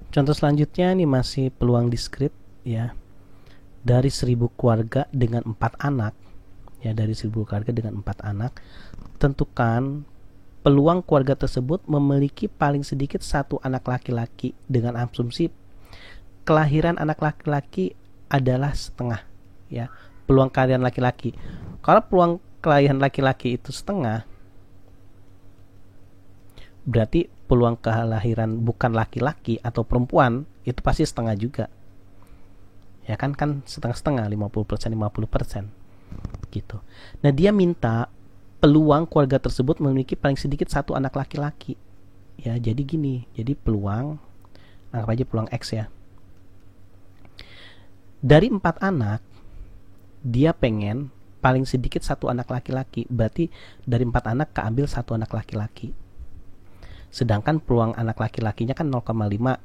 Contoh selanjutnya ini masih peluang diskrit ya. Dari 1000 keluarga dengan 4 anak ya, dari 1000 keluarga dengan 4 anak, tentukan peluang keluarga tersebut memiliki paling sedikit satu anak laki-laki dengan asumsi kelahiran anak laki-laki adalah setengah ya. Peluang kelahiran laki-laki. Kalau peluang kelahiran laki-laki itu setengah, berarti peluang kelahiran bukan laki-laki atau perempuan itu pasti setengah juga. Ya kan setengah-setengah, 50% 50% gitu. Nah, dia minta peluang keluarga tersebut memiliki paling sedikit satu anak laki-laki. Ya, jadi gini. Jadi peluang, anggap aja peluang X ya. Dari 4 anak, dia pengen paling sedikit satu anak laki-laki. Berarti dari 4 anak keambil satu anak laki-laki. Sedangkan peluang anak laki-lakinya kan 0,5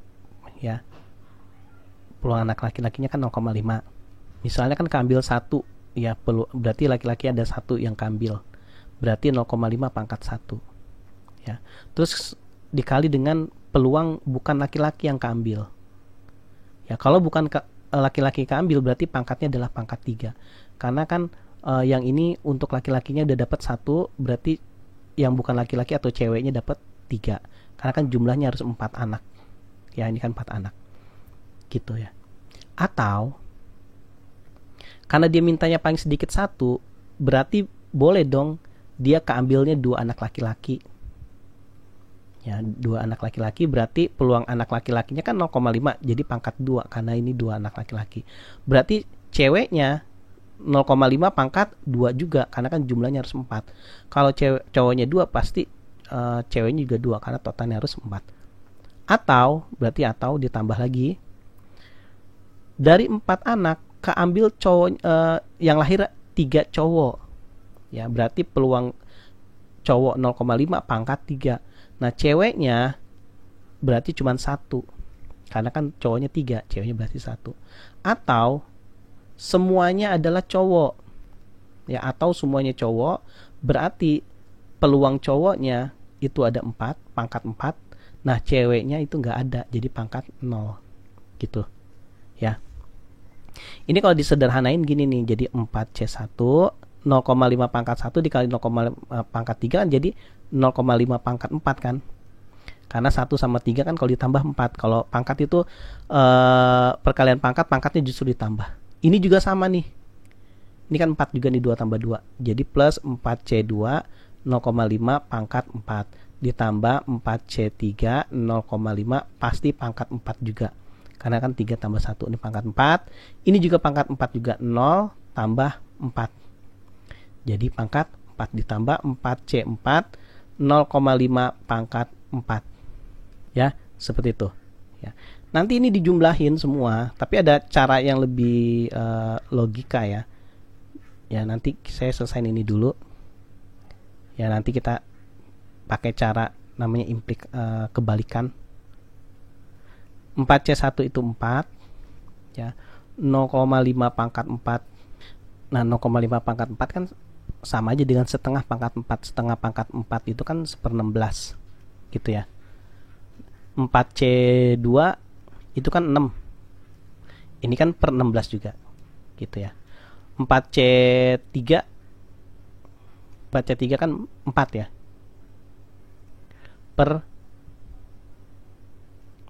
ya. Peluang anak laki-lakinya kan 0,5. Misalnya kan keambil 1 ya, berarti laki-laki ada 1 yang keambil. Berarti 0,5 pangkat 1 ya. Terus dikali dengan peluang bukan laki-laki yang keambil. Ya, kalau bukan laki-laki keambil berarti pangkatnya adalah pangkat 3. Karena kan yang ini untuk laki-lakinya udah dapat 1, berarti yang bukan laki-laki atau ceweknya dapat 3. Karena kan jumlahnya harus 4 anak. Ya, ini kan 4 anak. Gitu ya. Atau karena dia mintanya paling sedikit 1, berarti boleh dong dia keambilnya 2 anak laki-laki. Ya, 2 anak laki-laki berarti peluang anak laki-lakinya kan 0,5, jadi pangkat 2 karena ini 2 anak laki-laki. Berarti ceweknya 0,5 pangkat 2 juga karena kan jumlahnya harus 4. Kalau cowoknya 2 pasti ceweknya juga 2 karena totalnya harus 4. Atau ditambah lagi dari 4 anak keambil cowok yang lahir 3 cowok. Ya, berarti peluang cowok 0,5 pangkat 3. Nah, ceweknya berarti cuma 1. Karena kan cowoknya 3, ceweknya berarti 1. Atau semuanya adalah cowok. Ya, atau semuanya cowok berarti peluang cowoknya itu ada 4, pangkat 4. Nah, ceweknya itu enggak ada, jadi pangkat 0. Gitu. Ya. Ini kalau disederhanain gini nih, jadi 4C1 0,5 pangkat 1 dikali 0,5 pangkat 3 kan jadi 0,5 pangkat 4 kan. Karena 1 sama 3 kan kalau ditambah 4. Kalau pangkat itu perkalian pangkatnya justru ditambah. Ini juga sama nih. Ini kan 4 juga nih, 2 tambah 2. Jadi plus 4C2 0,5 pangkat 4 ditambah 4C3 0,5 pasti pangkat 4 juga. Karena kan 3 tambah 1 ini pangkat 4. Ini juga pangkat 4 juga, 0 tambah 4. Jadi pangkat 4 ditambah 4C4 0,5 pangkat 4. Ya, seperti itu. Ya. Nanti ini dijumlahin semua, tapi ada cara yang lebih logika ya. Ya, nanti saya selesaiin ini dulu. Ya, nanti kita pakai cara namanya kebalikan. 4C1 itu 4 ya. 0,5 pangkat 4. Nah, 0,5 pangkat 4 kan sama aja dengan setengah pangkat 4. Setengah pangkat 4 itu kan 1/16 gitu ya. 4C2 itu kan 6. Ini kan per 16 juga gitu ya. 4C3 kan 4 ya, per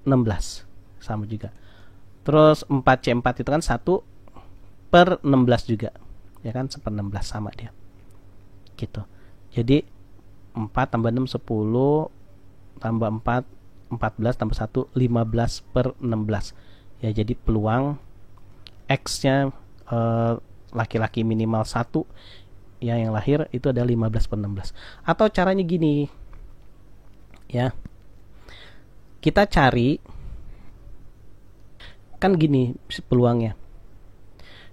16 sama juga. Terus 4C4 itu kan 1 per 16 juga, ya kan, 1/16 sama dia gitu. Jadi 4 tambah 6 10 tambah 4 14 tambah 1 15 per 16 ya. Jadi peluang X nya laki-laki minimal 1 ya yang lahir itu ada 15 per 16. Atau caranya gini ya, kita cari kan gini peluangnya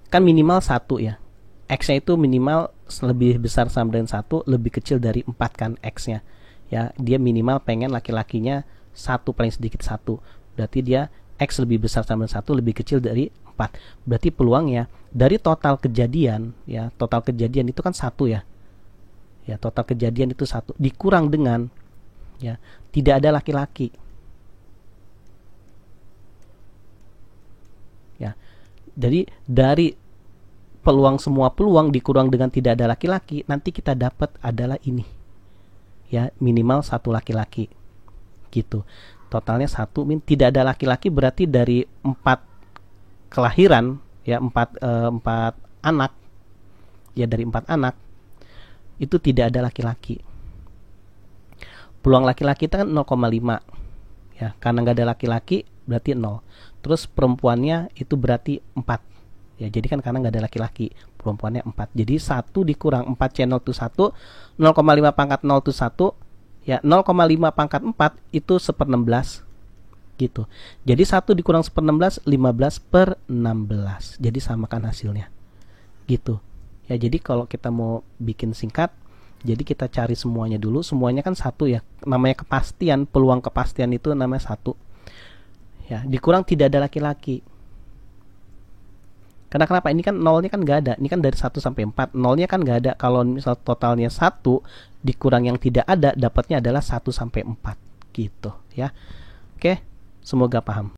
kan minimal 1 ya, X nya itu minimal lebih besar sama dengan 1, lebih kecil dari 4 kan X nya ya. Dia minimal pengen laki-lakinya 1 paling sedikit 1, berarti dia X lebih besar sama dengan 1, lebih kecil dari 4 4. Berarti peluangnya dari total kejadian, ya, total kejadian itu kan 1 ya. Ya, total kejadian itu 1 dikurang dengan, ya, tidak ada laki-laki. Ya. Jadi dari semua peluang dikurang dengan tidak ada laki-laki, nanti kita dapat adalah ini. Ya, minimal 1 laki-laki. Gitu. Totalnya 1 tidak ada laki-laki, berarti dari 4 kelahiran, ya, 4 anak, ya, dari 4 anak itu tidak ada laki-laki. Peluang laki-laki itu kan 0,5, ya, karena nggak ada laki-laki berarti 0. Terus perempuannya itu berarti 4, ya, jadi kan karena nggak ada laki-laki, perempuannya 4. Jadi 1 dikurang 4 channel itu 1, 0,5 pangkat 0 itu 1, ya, 0,5 pangkat 4 itu 1/16, gitu. Jadi 1 dikurang 1/16, 15/16. Jadi samakan hasilnya, gitu. Ya, jadi kalau kita mau bikin singkat, jadi kita cari semuanya dulu. Semuanya kan 1 ya, namanya kepastian, peluang kepastian itu namanya 1. Ya, dikurang tidak ada laki-laki. Karena kenapa? Ini kan nolnya kan nggak ada. Ini kan dari 1 sampai 4. Nolnya kan nggak ada. Kalau misal totalnya 1 dikurang yang tidak ada, dapatnya adalah 1 sampai 4. Gitu ya. Oke, semoga paham.